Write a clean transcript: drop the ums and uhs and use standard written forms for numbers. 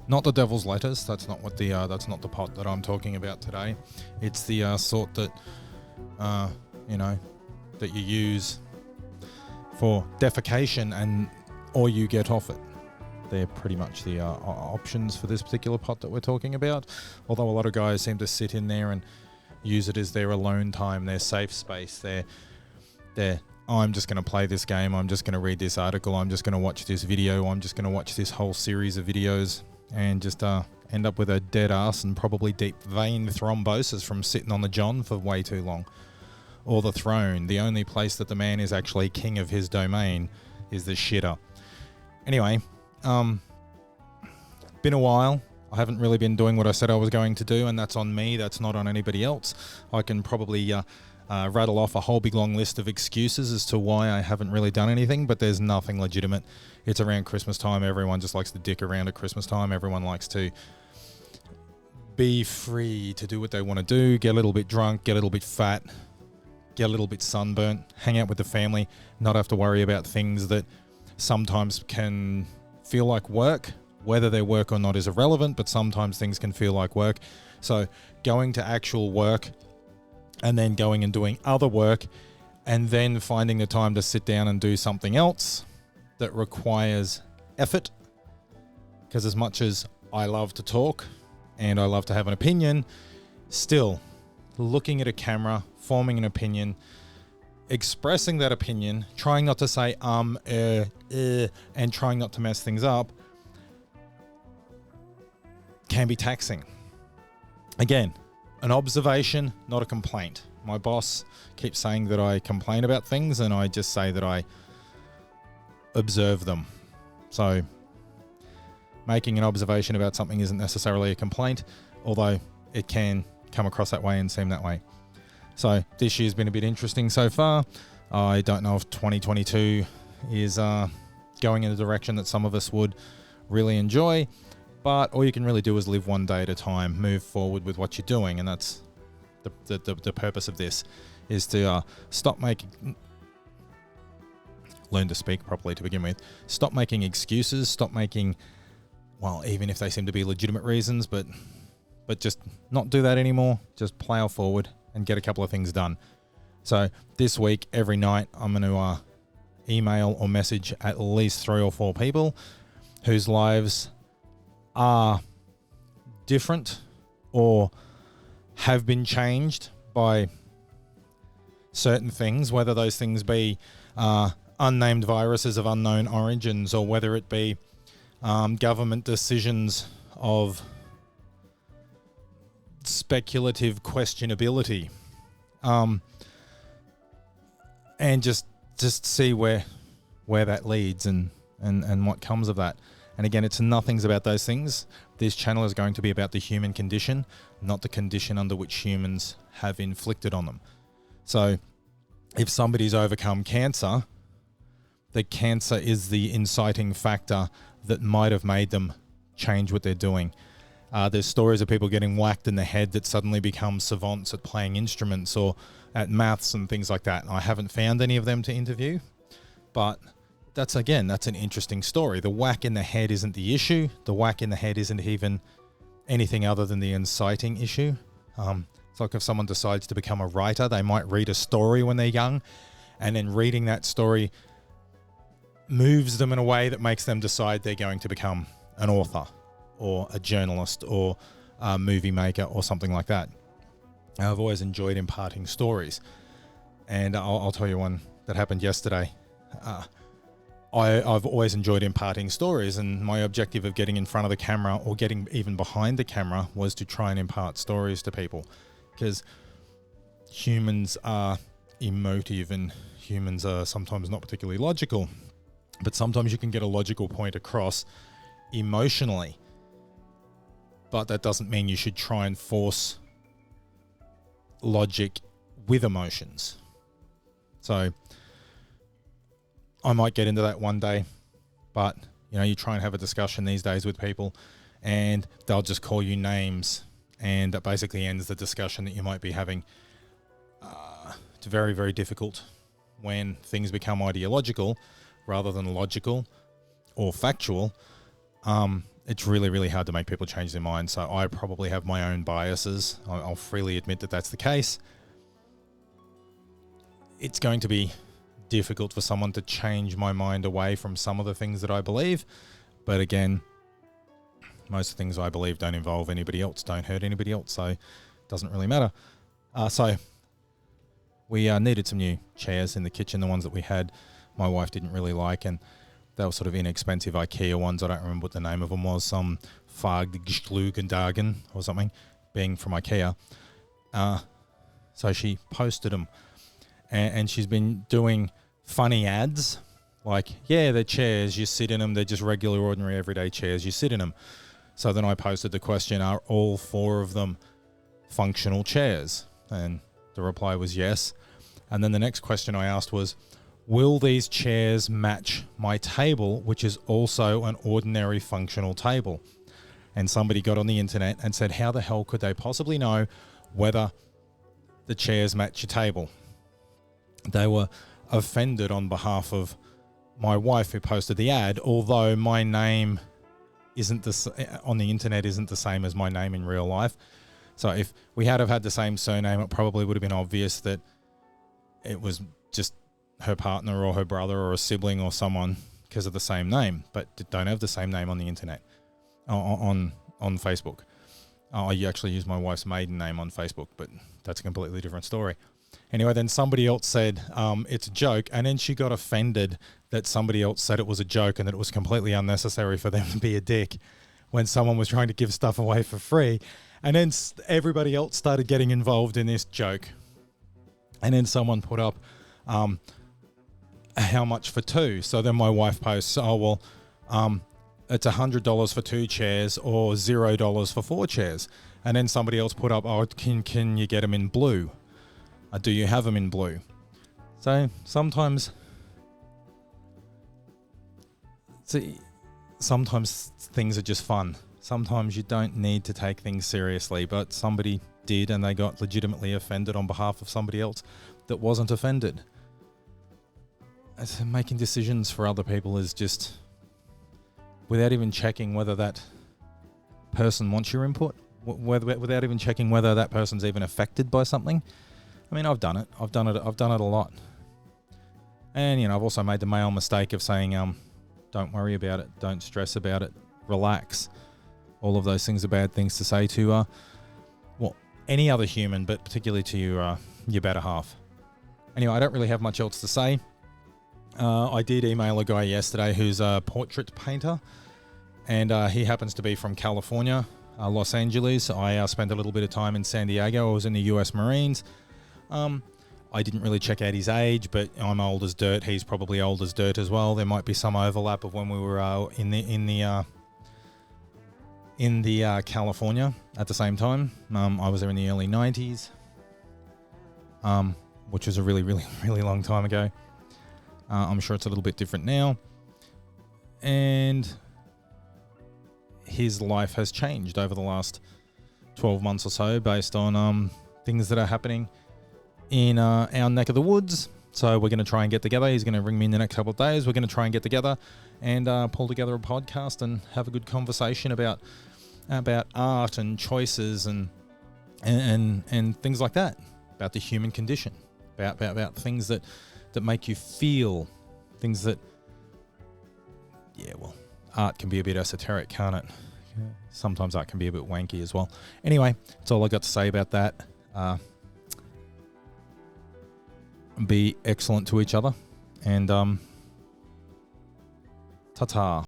Not the devil's lettuce. That's not what that's not the pot that I'm talking about today. It's the sort that that you use for defecation and or you get off it. They're pretty much the options for this particular pot that we're talking about. Although a lot of guys seem to sit in there and use it as their alone time, their safe space, I'm just going to play this game, I'm just going to read this article, I'm just going to watch this video, I'm just going to watch this whole series of videos and just end up with a dead ass and probably deep vein thrombosis from sitting on the john for way too long. Or the throne, the only place that the man is actually king of his domain is the shitter. Anyway, been a while. I haven't really been doing what I said I was going to do, and that's on me, that's not on anybody else. I can probably rattle off a whole big long list of excuses as to why I haven't really done anything, but there's nothing legitimate. It's around Christmas time. Everyone just likes to dick around at Christmas time. Everyone likes to be free to do what they want to do, get a little bit drunk, get a little bit fat, get a little bit sunburnt, hang out with the family, not have to worry about things that sometimes can feel like work. Whether they're work or not is irrelevant, but sometimes things can feel like work. So going to actual work and then going and doing other work and then finding the time to sit down and do something else that requires effort. Because as much as I love to talk and I love to have an opinion, still looking at a camera, forming an opinion, expressing that opinion, trying not to say and trying not to mess things up can be taxing. Again, an observation, not a complaint. My boss keeps saying that I complain about things and I just say that I observe them. So making an observation about something isn't necessarily a complaint, although it can come across that way and seem that way. So this year's been a bit interesting so far. I don't know if 2022 is going in a direction that some of us would really enjoy, but all you can really do is live one day at a time, move forward with what you're doing, and that's the purpose of this, is to learn to speak properly to begin with. Stop making excuses, stop making, well, even if they seem to be legitimate reasons, but just not do that anymore. Just plow forward and get a couple of things done. So this week, every night, I'm going to email or message at least 3 or 4 people whose lives are different or have been changed by certain things, whether those things be unnamed viruses of unknown origins, or whether it be government decisions of speculative questionability, and just see where that leads and what comes of that. And again, nothing's about those things. This channel is going to be about the human condition, not the condition under which humans have inflicted on them. So if somebody's overcome cancer, the cancer is the inciting factor that might have made them change what they're doing. There's stories of people getting whacked in the head that suddenly become savants at playing instruments or at maths and things like that. I haven't found any of them to interview, but that's an interesting story. The whack in the head isn't the issue. The whack in the head isn't even anything other than the inciting issue. It's like if someone decides to become a writer, they might read a story when they're young, and then reading that story moves them in a way that makes them decide they're going to become an author or a journalist or a movie maker or something like that. I've always enjoyed imparting stories, and I'll tell you one that happened yesterday. I've always enjoyed imparting stories, and my objective of getting in front of the camera or getting even behind the camera was to try and impart stories to people, because humans are emotive and humans are sometimes not particularly logical, but sometimes you can get a logical point across emotionally, but that doesn't mean you should try and force logic with emotions. So I might get into that one day, but you try and have a discussion these days with people and they'll just call you names, and that basically ends the discussion that you might be having. It's very, very difficult when things become ideological rather than logical or factual, it's really, really hard to make people change their mind. So I probably have my own biases. I'll freely admit that that's the case. It's going to be difficult for someone to change my mind away from some of the things that I believe. But again, most of the things I believe don't involve anybody else, don't hurt anybody else, so it doesn't really matter. So we needed some new chairs in the kitchen. The ones that we had, my wife didn't really like, and they were sort of inexpensive IKEA ones. I don't remember what the name of them was, some Fargschlugendagen or something, being from IKEA. So she posted them, and she's been doing funny ads, like, yeah, they're chairs, you sit in them, they're just regular, ordinary, everyday chairs, you sit in them. So then I posted the question, are all 4 of them functional chairs? And the reply was yes. And then the next question I asked was, will these chairs match my table, which is also an ordinary functional table? And somebody got on the internet and said, how the hell could they possibly know whether the chairs match your table? They were offended on behalf of my wife who posted the ad, although my name on the internet isn't the same as my name in real life. So if we had have had the same surname, it probably would have been obvious that it was just her partner or her brother or a sibling or someone because of the same name, but don't have the same name on the internet, on Facebook. I actually use my wife's maiden name on Facebook, but that's a completely different story. Anyway, then somebody else said it's a joke, and then she got offended that somebody else said it was a joke and that it was completely unnecessary for them to be a dick when someone was trying to give stuff away for free. And then everybody else started getting involved in this joke. And then someone put up how much for 2. So then my wife posts, oh, well, it's $100 for 2 chairs or $0 for 4 chairs. And then somebody else put up, oh, can you get them in blue? Do you have them in blue? So sometimes things are just fun. Sometimes you don't need to take things seriously, but somebody did, and they got legitimately offended on behalf of somebody else that wasn't offended. Making decisions for other people is just without even checking whether that person wants your input, without even checking whether that person's even affected by something. I mean, I've done it a lot. And, I've also made the male mistake of saying, don't worry about it, don't stress about it, relax. All of those things are bad things to say to, any other human, but particularly to your better half. Anyway, I don't really have much else to say. I did email a guy yesterday who's a portrait painter, and he happens to be from California, Los Angeles. I spent a little bit of time in San Diego. I was in the US Marines. I didn't really check out his age, but I'm old as dirt. He's probably old as dirt as well. There might be some overlap of when we were in the California at the same time. I was there in the early 90s, which was a really, really, really long time ago. I'm sure it's a little bit different now. And his life has changed over the last 12 months or so based on things that are happening in our neck of the woods. So we're going to try and get together. He's going to ring me in the next couple of days. We're going to try and get together and pull together a podcast and have a good conversation about art and choices and things like that, about the human condition, about things that make you feel, things that, art can be a bit esoteric, can't it? Sometimes art can be a bit wanky as well. Anyway, that's all I got to say about that. Be excellent to each other, and ta-ta.